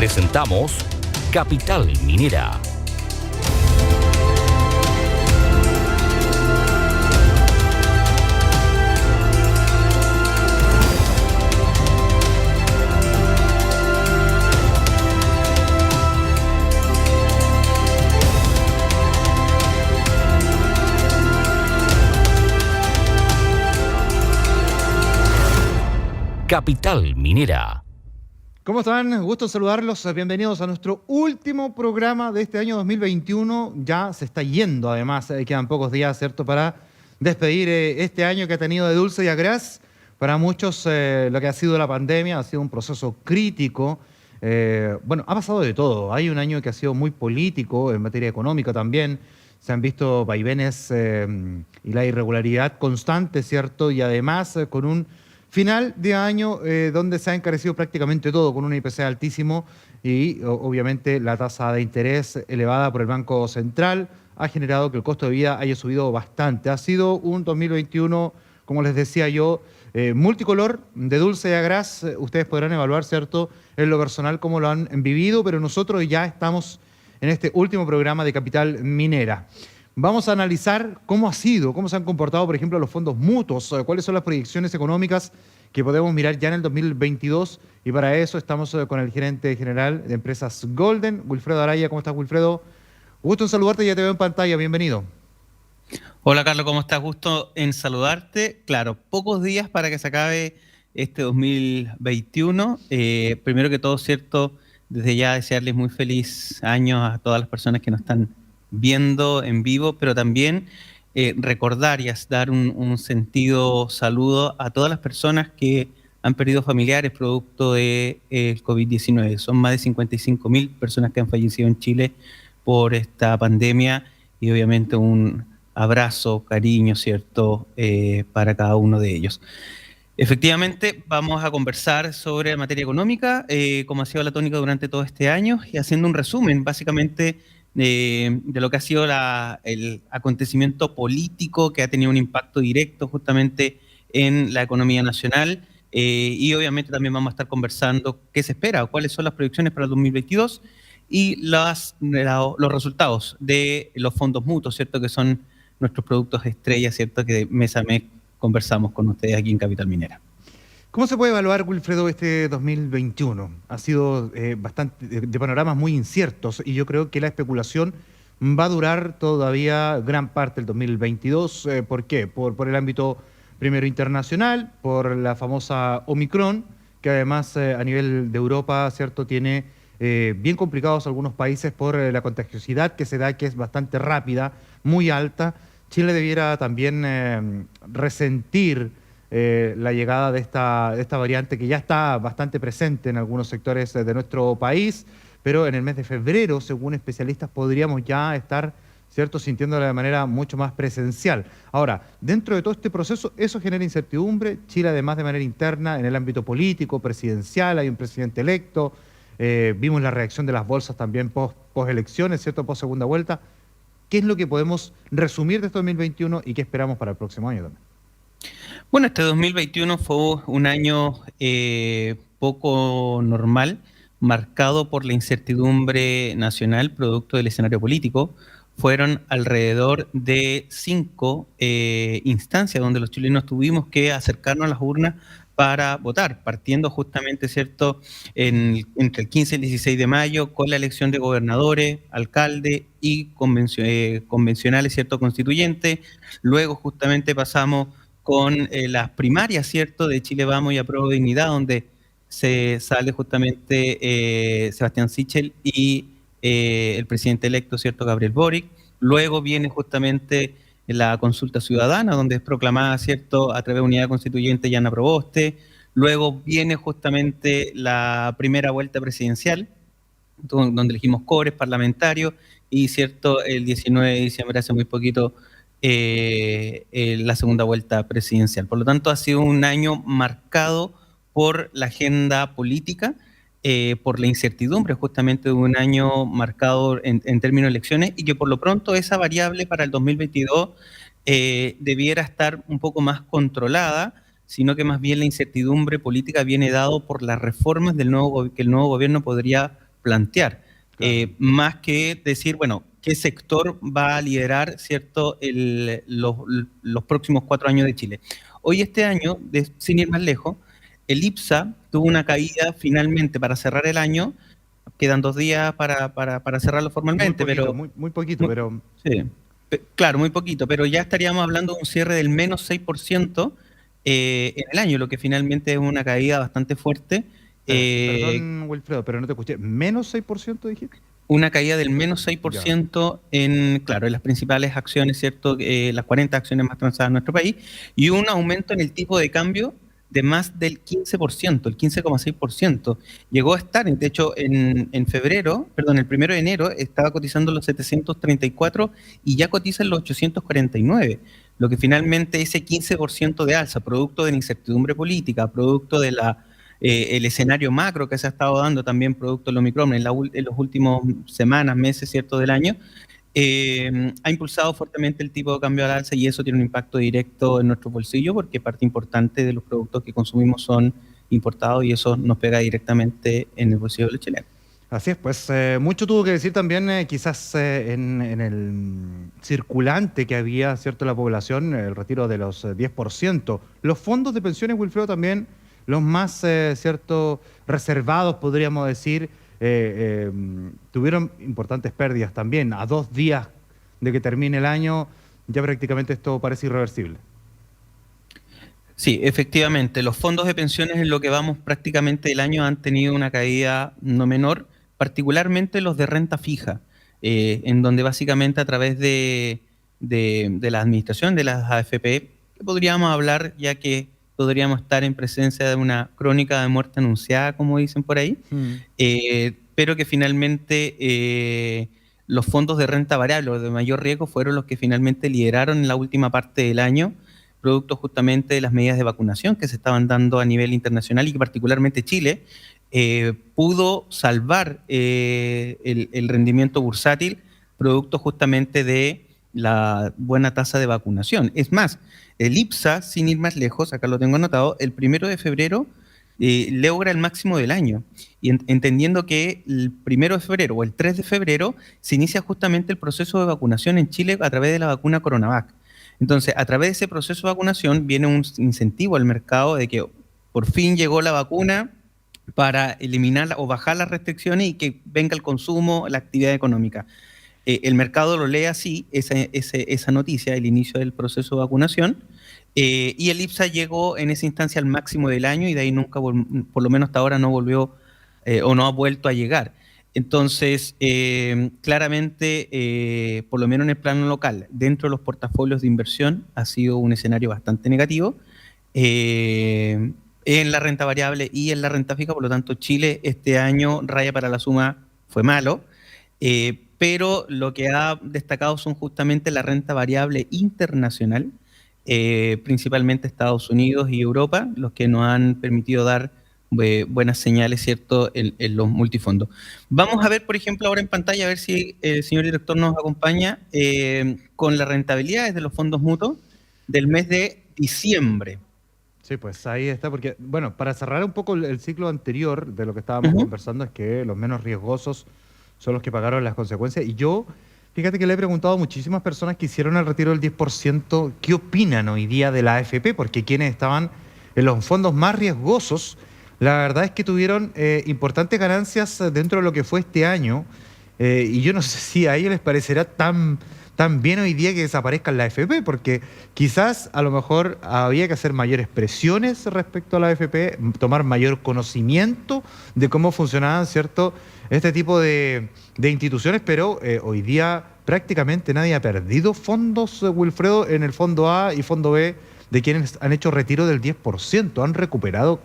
Presentamos Capital Minera. Capital Minera. ¿Cómo están? Gusto saludarlos. Bienvenidos a nuestro último programa de este año 2021. Ya se está yendo, además, quedan pocos días, ¿cierto?, para despedir este año que ha tenido de dulce y agraz. Para muchos, lo que ha sido la pandemia ha sido un proceso crítico. Bueno, ha pasado de todo. Hay un año que ha sido muy político, en materia económica también. Se han visto vaivenes y la irregularidad constante, ¿cierto? Y además, con un final de año donde se ha encarecido prácticamente todo, con un IPC altísimo y obviamente la tasa de interés elevada por el Banco Central ha generado que el costo de vida haya subido bastante. Ha sido un 2021, como les decía yo, multicolor, de dulce y agraz. Ustedes podrán evaluar, ¿cierto?, en lo personal cómo lo han vivido, pero nosotros ya estamos en este último programa de Capital Minera. Vamos a analizar cómo ha sido, cómo se han comportado, por ejemplo, los fondos mutuos, cuáles son las proyecciones económicas que podemos mirar ya en el 2022. Y para eso estamos con el gerente general de Empresas Golden, Wilfredo Araya. ¿Cómo estás, Wilfredo? Gusto en saludarte, ya te veo en pantalla. Bienvenido. Hola, Carlos, ¿cómo estás? Gusto en saludarte. Claro, pocos días para que se acabe este 2021. Primero que todo, cierto, desde ya desearles muy feliz año a todas las personas que nos están viendo en vivo, pero también recordar y dar un sentido saludo a todas las personas que han perdido familiares producto del COVID-19. Son más de 55.000 personas que han fallecido en Chile por esta pandemia y obviamente un abrazo, cariño, ¿cierto?, para cada uno de ellos. Efectivamente, vamos a conversar sobre materia económica, como ha sido la tónica durante todo este año, y haciendo un resumen, básicamente, de lo que ha sido el acontecimiento político que ha tenido un impacto directo justamente en la economía nacional, y obviamente también vamos a estar conversando qué se espera, cuáles son las proyecciones para el 2022 y los resultados de los fondos mutuos, ¿cierto?, que son nuestros productos estrella, ¿cierto?, que mes a mes conversamos con ustedes aquí en Capital Minera. ¿Cómo se puede evaluar, Wilfredo, este 2021? Ha sido bastante de panoramas muy inciertos y yo creo que la especulación va a durar todavía gran parte del 2022. ¿Por qué? Por el ámbito primero internacional, por la famosa Omicron, que además a nivel de Europa, ¿cierto?, tiene bien complicados algunos países por la contagiosidad que se da, que es bastante rápida, muy alta. Chile debiera también resentir la llegada de esta variante que ya está bastante presente en algunos sectores de nuestro país, pero en el mes de febrero, según especialistas, podríamos ya estar, ¿cierto?, sintiéndola de manera mucho más presencial. Ahora, dentro de todo este proceso, eso genera incertidumbre. Chile, además, de manera interna, en el ámbito político, presidencial, hay un presidente electo. Vimos la reacción de las bolsas también post-elecciones, ¿cierto?, post-segunda vuelta. ¿Qué es lo que podemos resumir de este 2021 y qué esperamos para el próximo año también? Bueno, este 2021 fue un año poco normal, marcado por la incertidumbre nacional producto del escenario político. Fueron alrededor de 5 instancias donde los chilenos tuvimos que acercarnos a las urnas para votar, partiendo justamente, ¿cierto?, entre el 15 y el 16 de mayo con la elección de gobernadores, alcalde y convencionales, ¿cierto?, constituyentes. Luego justamente pasamos con las primarias, ¿cierto?, de Chile Vamos y Apruebo Dignidad, donde se sale justamente Sebastián Sichel y el presidente electo, ¿cierto?, Gabriel Boric. Luego viene justamente la consulta ciudadana, donde es proclamada, ¿cierto?, a través de Unidad Constituyente Yana Proboste. Luego viene justamente la primera vuelta presidencial, donde elegimos cores parlamentarios, y, ¿cierto?, el 19 de diciembre, hace muy poquito, la segunda vuelta presidencial. Por lo tanto, ha sido un año marcado por la agenda política, por la incertidumbre justamente de un año marcado en términos de elecciones, y que por lo pronto esa variable para el 2022 debiera estar un poco más controlada, sino que más bien la incertidumbre política viene dado por las reformas que el nuevo gobierno podría plantear, Claro. más que decir, bueno, qué sector va a liderar, ¿cierto?, los próximos 4 años de Chile. Hoy este año, sin ir más lejos, el IPSA tuvo una caída finalmente para cerrar el año. Quedan 2 días para cerrarlo formalmente, pero Muy poquito, muy- pero sí, claro, muy poquito, pero ya estaríamos hablando de un cierre del menos 6% en el año, lo que finalmente es una caída bastante fuerte. eh, perdón, Wilfredo, pero no te escuché. ¿Menos 6% dijiste? una caída del menos seis por Ya. ciento en, claro, en las principales acciones, ¿cierto? Las 40 acciones más transadas en nuestro país, y un aumento en el tipo de cambio de más del 15%, el 15,6%. Llegó a estar, de hecho, en febrero, perdón, el 1 de enero, estaba cotizando los 734 y ya cotiza en los 849, lo que finalmente ese 15% de alza, producto de la incertidumbre política, producto de el escenario macro que se ha estado dando también producto del Omicron en los últimos semanas, meses, ¿cierto?, del año, ha impulsado fuertemente el tipo de cambio al alza y eso tiene un impacto directo en nuestro bolsillo porque parte importante de los productos que consumimos son importados y eso nos pega directamente en el bolsillo de los chilenos. Así es, pues mucho tuvo que decir también quizás en el circulante que había, ¿cierto?, la población, el retiro de los 10%. Los fondos de pensiones, Wilfredo, también los más, ¿cierto?, reservados, podríamos decir, tuvieron importantes pérdidas también. A 2 días de que termine el año, ya prácticamente esto parece irreversible. Sí, efectivamente, los fondos de pensiones en lo que vamos prácticamente el año han tenido una caída no menor, particularmente los de renta fija, en donde básicamente a través de la administración de las AFP, que podríamos hablar ya que podríamos estar en presencia de una crónica de muerte anunciada, como dicen por ahí, Mm. pero que finalmente los fondos de renta variable o de mayor riesgo fueron los que finalmente lideraron en la última parte del año, producto justamente de las medidas de vacunación que se estaban dando a nivel internacional y que particularmente Chile pudo salvar el rendimiento bursátil producto justamente de la buena tasa de vacunación. Es más, el IPSA, sin ir más lejos, acá lo tengo anotado, el 1 de febrero logra el máximo del año. Y entendiendo que el 1 de febrero o el 3 de febrero se inicia justamente el proceso de vacunación en Chile a través de la vacuna Coronavac. Entonces, a través de ese proceso de vacunación viene un incentivo al mercado de que por fin llegó la vacuna para eliminar o bajar las restricciones y que venga el consumo, la actividad económica. El mercado lo lee así, esa noticia, el inicio del proceso de vacunación, y el IPSA llegó en esa instancia al máximo del año y de ahí nunca, por lo menos hasta ahora, no volvió o no ha vuelto a llegar. Entonces, claramente, por lo menos en el plano local, dentro de los portafolios de inversión, ha sido un escenario bastante negativo en la renta variable y en la renta fija. Por lo tanto, Chile este año, raya para la suma, fue malo. Pero lo que ha destacado son justamente la renta variable internacional, principalmente Estados Unidos y Europa, los que nos han permitido dar buenas señales, ¿cierto?, en los multifondos. Vamos a ver, por ejemplo, ahora en pantalla, a ver si el señor director nos acompaña con las rentabilidades de los fondos mutuos del mes de diciembre. Sí, pues ahí está, porque, bueno, para cerrar un poco el ciclo anterior de lo que estábamos conversando, es que los menos riesgosos son los que pagaron las consecuencias. Y yo, fíjate que le he preguntado a muchísimas personas que hicieron el retiro del 10%, ¿qué opinan hoy día de la AFP? Porque quienes estaban en los fondos más riesgosos, la verdad es que tuvieron importantes ganancias dentro de lo que fue este año. Y yo no sé si a ellos les parecerá tan bien hoy día que desaparezcan la AFP, porque quizás a lo mejor había que hacer mayores presiones respecto a la AFP, tomar mayor conocimiento de cómo funcionaban, ¿cierto?, este tipo de instituciones, pero hoy día prácticamente nadie ha perdido fondos, Wilfredo, en el fondo A y fondo B de quienes han hecho retiro del 10%. Han recuperado,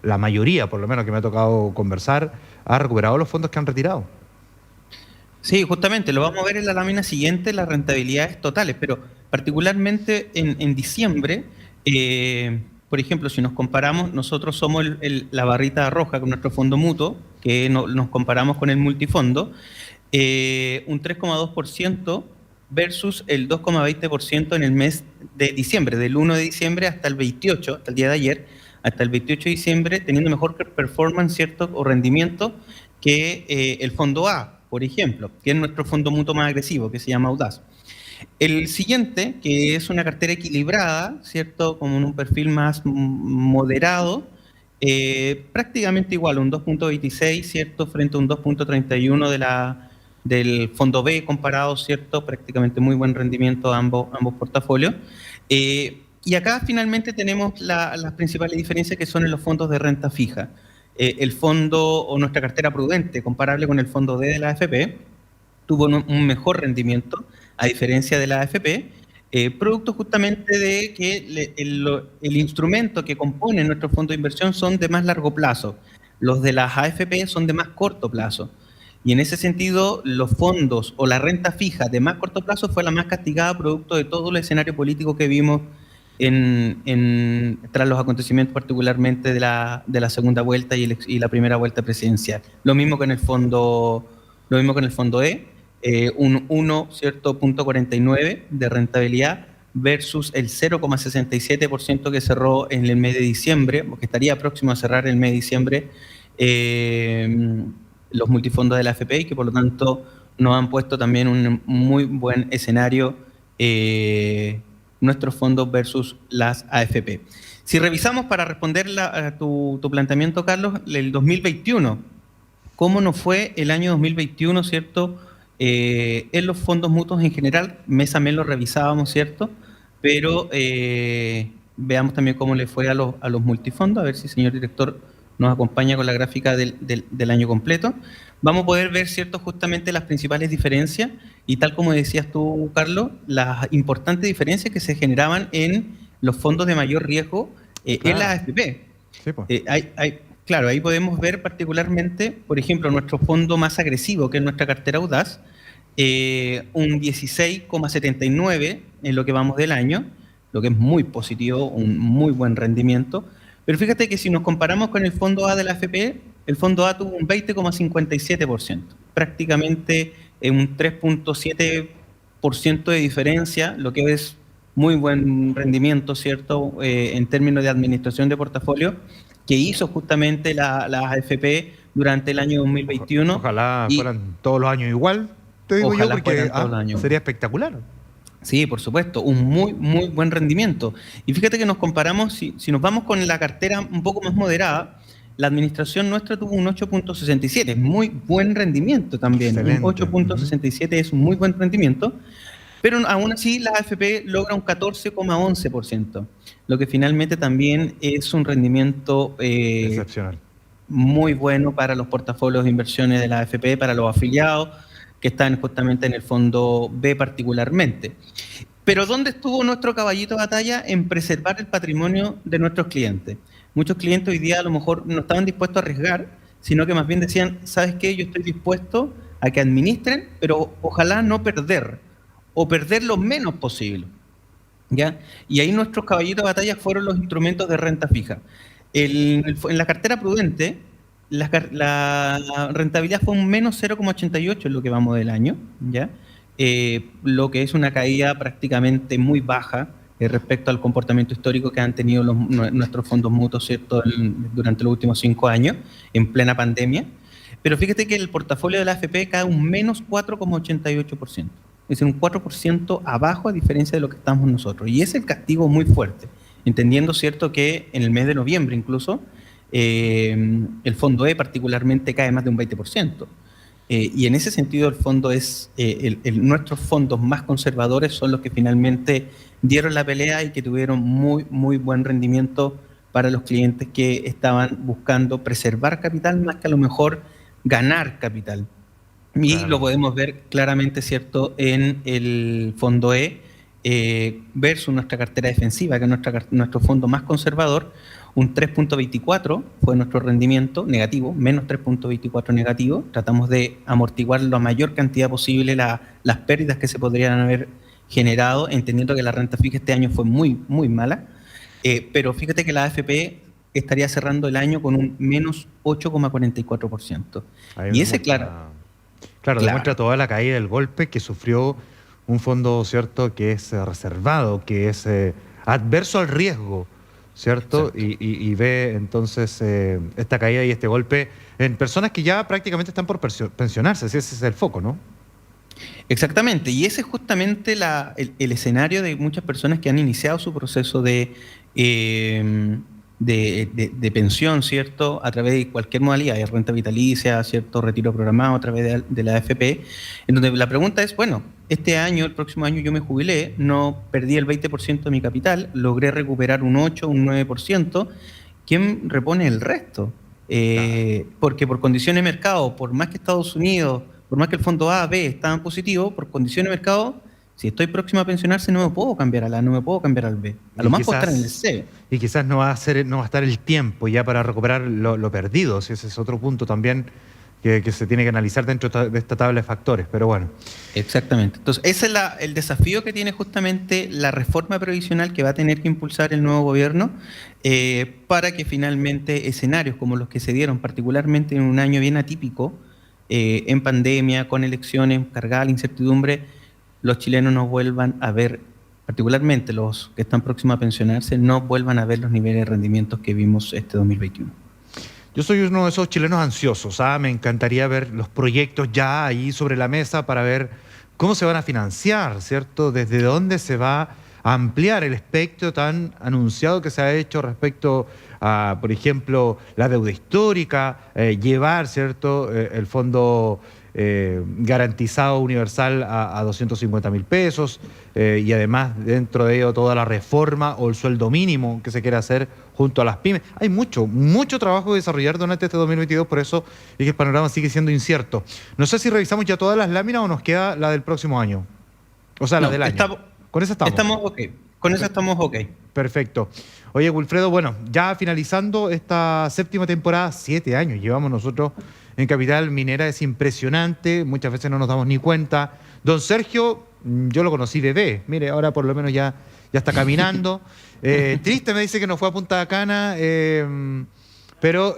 la mayoría, por lo menos que me ha tocado conversar, ha recuperado los fondos que han retirado. Sí, justamente, lo vamos a ver en la lámina siguiente, las rentabilidades totales, pero particularmente en diciembre, por ejemplo, si nos comparamos, nosotros somos la barrita roja con nuestro fondo mutuo, que nos comparamos con el multifondo, un 3,2% versus el 2,20% en el mes de diciembre, del 1 de diciembre hasta el 28, hasta el día de ayer, hasta el 28 de diciembre, teniendo mejor performance, ¿cierto?, o rendimiento que el fondo A, por ejemplo, que es nuestro fondo mutuo más agresivo, que se llama Audaz. El siguiente, que es una cartera equilibrada, ¿cierto? Como en un perfil más moderado, prácticamente igual, un 2.26, ¿cierto? Frente a un 2.31 del fondo B comparado, ¿cierto? Prácticamente muy buen rendimiento ambos portafolios. Y acá finalmente tenemos las principales diferencias que son en los fondos de renta fija. El fondo o nuestra cartera prudente, comparable con el fondo D de la AFP, tuvo un mejor rendimiento, a diferencia de la AFP, producto justamente de que el instrumento que compone nuestro fondo de inversión son de más largo plazo. Los de las AFP son de más corto plazo. Y en ese sentido, los fondos o la renta fija de más corto plazo fue la más castigada producto de todo el escenario político que vimos tras los acontecimientos particularmente de la segunda vuelta y la primera vuelta presidencial. Lo mismo que en el fondo E, un 1,49 de rentabilidad versus el 0,67% que cerró en el mes de diciembre, porque estaría próximo a cerrar el mes de diciembre los multifondos de la AFP, y que por lo tanto nos han puesto también un muy buen escenario nuestros fondos versus las AFP. Si revisamos para responder a tu planteamiento, Carlos, el 2021, ¿cómo nos fue el año 2021, cierto? En los fondos mutuos en general, mes a mes lo revisábamos, ¿cierto? Pero veamos también cómo le fue a los multifondos, a ver si el señor director nos acompaña con la gráfica del año completo. Vamos a poder ver, ¿cierto?, justamente las principales diferencias y, tal como decías tú, Carlos, las importantes diferencias que se generaban en los fondos de mayor riesgo en la AFP. Sí, pues. Claro, ahí podemos ver particularmente, por ejemplo, nuestro fondo más agresivo, que es nuestra cartera Audaz, un 16,79 en lo que vamos del año, lo que es muy positivo, un muy buen rendimiento. Pero fíjate que si nos comparamos con el fondo A de la AFP, el fondo A tuvo un 20,57%, prácticamente un 3.7% de diferencia, lo que es muy buen rendimiento, ¿cierto?, en términos de administración de portafolio, que hizo justamente la AFP durante el año 2021. Ojalá fueran todos los años igual, te digo yo, porque sería espectacular. Sí, por supuesto, un muy buen rendimiento. Y fíjate que nos comparamos, si nos vamos con la cartera un poco más moderada, la administración nuestra tuvo un 8.67, es muy buen rendimiento también. Excelente. Un 8.67 es un muy buen rendimiento, pero aún así la AFP logra un 14,11%, lo que finalmente también es un rendimiento excepcional, muy bueno para los portafolios de inversiones de la AFP, para los afiliados que están justamente en el fondo B particularmente. Pero ¿dónde estuvo nuestro caballito de batalla? En preservar el patrimonio de nuestros clientes. Muchos clientes hoy día a lo mejor no estaban dispuestos a arriesgar, sino que más bien decían, ¿sabes qué? Yo estoy dispuesto a que administren, pero ojalá no perder, o perder lo menos posible, ¿ya? Y ahí nuestros caballitos de batalla fueron los instrumentos de renta fija. En la cartera prudente, la rentabilidad fue un menos 0,88 en lo que vamos del año, ¿ya? Lo que es una caída prácticamente muy baja respecto al comportamiento histórico que han tenido nuestros fondos mutuos, ¿cierto?, durante los últimos 5 años, en plena pandemia. Pero fíjate que el portafolio de la AFP cae un menos 4,88%. Es decir, un 4% abajo a diferencia de lo que estamos nosotros. Y es el castigo muy fuerte, entendiendo, ¿cierto?, que en el mes de noviembre incluso, el fondo E particularmente cae más de un 20%. Y en ese sentido el fondo nuestros fondos más conservadores son los que finalmente dieron la pelea y que tuvieron muy buen rendimiento para los clientes que estaban buscando preservar capital más que a lo mejor ganar capital. Y claro, lo podemos ver claramente, ¿cierto?, en el fondo E versus nuestra cartera defensiva, que es nuestro fondo más conservador. Un 3.24 fue nuestro rendimiento negativo, menos 3.24 negativo. Tratamos de amortiguar la mayor cantidad posible las pérdidas que se podrían haber generado, entendiendo que la renta fija este año fue muy mala. Pero fíjate que la AFP estaría cerrando el año con un menos 8,44%. Y ese, claro, demuestra toda la caída del golpe que sufrió un fondo, ¿cierto?, que es reservado, que es adverso al riesgo. ¿cierto? Exacto. Y ve entonces esta caída y este golpe en personas que ya prácticamente están por pensionarse, si ese es el foco, ¿no? Exactamente, y ese es justamente el escenario de muchas personas que han iniciado su proceso de pensión, ¿cierto? A través de cualquier modalidad, de renta vitalicia, ¿cierto? Retiro programado a través de la AFP, en donde la pregunta es, bueno, este año, el próximo año yo me jubilé, no perdí el 20% de mi capital, logré recuperar un 8, un 9%, ¿quién repone el resto? Porque por condiciones de mercado, por más que Estados Unidos, por más que el fondo A, B estaban positivos, por condiciones de mercado, si estoy próximo a pensionarse, no me puedo cambiar al A, no me puedo cambiar al B. A lo más puedo estar en el C. Y quizás no va a estar el tiempo ya para recuperar lo perdido, si ese es otro punto también que se tiene que analizar dentro de esta tabla de factores, pero bueno. Exactamente. Entonces, ese es el desafío que tiene justamente la reforma previsional que va a tener que impulsar el nuevo gobierno para que finalmente escenarios como los que se dieron, particularmente en un año bien atípico, en pandemia, con elecciones, cargada a la incertidumbre, los chilenos no vuelvan a ver, particularmente los que están próximos a pensionarse, no vuelvan a ver los niveles de rendimientos que vimos este 2021. Yo soy uno de esos chilenos ansiosos, ¿ah? Me encantaría ver los proyectos ya ahí sobre la mesa para ver cómo se van a financiar, ¿cierto? Desde dónde se va a ampliar el espectro tan anunciado que se ha hecho respecto a, por ejemplo, la deuda histórica, llevar, ¿cierto?, el fondo garantizado universal a 250.000 pesos y además dentro de ello toda la reforma o el sueldo mínimo que se quiere hacer junto a las pymes. Hay mucho trabajo que desarrollar durante este 2022, por eso es que el panorama sigue siendo incierto. No sé si revisamos ya todas las láminas o nos queda la del próximo año. O sea, la del año. Con esa estamos. Estamos ok. Con eso estamos ok. Perfecto. Oye, Wilfredo, bueno, ya finalizando esta séptima temporada, 7 años llevamos nosotros en Capital Minera, es impresionante, muchas veces no nos damos ni cuenta. Don Sergio, yo lo conocí bebé, mire, ahora por lo menos ya está caminando. Triste, me dice que no fue a Punta Cana, pero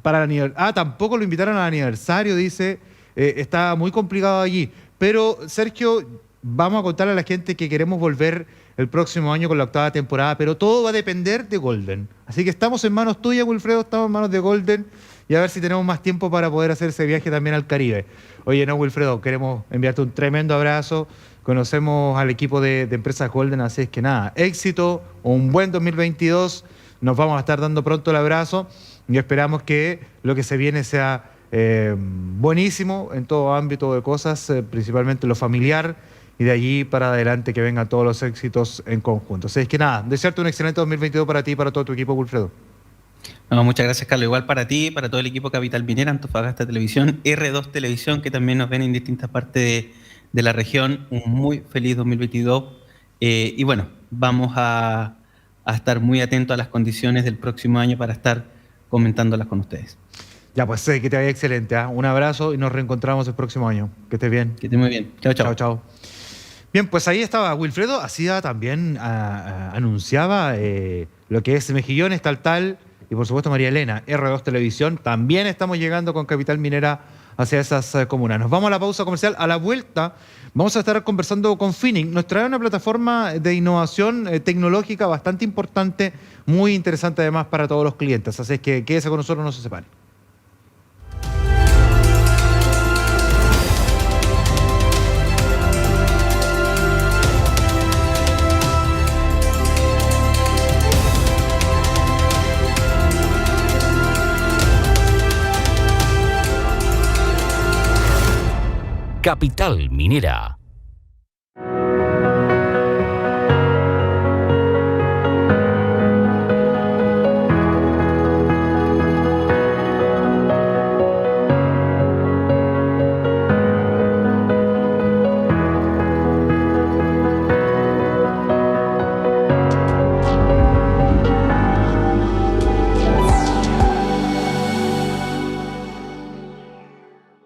para el aniversario. Ah, tampoco lo invitaron al aniversario, dice. Está muy complicado allí. Pero, Sergio, vamos a contarle a la gente que queremos volver el próximo año con la 8ª temporada, pero todo va a depender de Golden. Así que estamos en manos tuyas, Wilfredo, estamos en manos de Golden y a ver si tenemos más tiempo para poder hacer ese viaje también al Caribe. Oye, no, Wilfredo, queremos enviarte un tremendo abrazo. Conocemos al equipo de Empresas Golden, así es que nada, éxito, un buen 2022. Nos vamos a estar dando pronto el abrazo y esperamos que lo que se viene sea buenísimo en todo ámbito de cosas, principalmente lo familiar, y de allí para adelante que vengan todos los éxitos en conjunto. Así es que nada, desearte un excelente 2022 para ti y para todo tu equipo, Wilfredo. No, muchas gracias, Carlos. Igual para ti, para todo el equipo Capital Minera, Antofagasta Televisión, R2 Televisión, que también nos ven en distintas partes de la región. Un muy feliz 2022. Y bueno, vamos a estar muy atentos a las condiciones del próximo año para estar comentándolas con ustedes. Ya, pues que te vaya excelente. Un abrazo y nos reencontramos el próximo año. Que estés bien. Que estés muy bien. Chao, chao. Chao, chao. Bien, pues ahí estaba Wilfredo. Hacía también, anunciaba lo que es Mejillones, tal. Y por supuesto María Elena, R2 Televisión. También estamos llegando con Capital Minera hacia esas comunas. Nos vamos a la pausa comercial. A la vuelta vamos a estar conversando con Finning. Nos trae una plataforma de innovación tecnológica bastante importante, muy interesante además para todos los clientes. Así es que quédese con nosotros, no se separe. Capital Minera.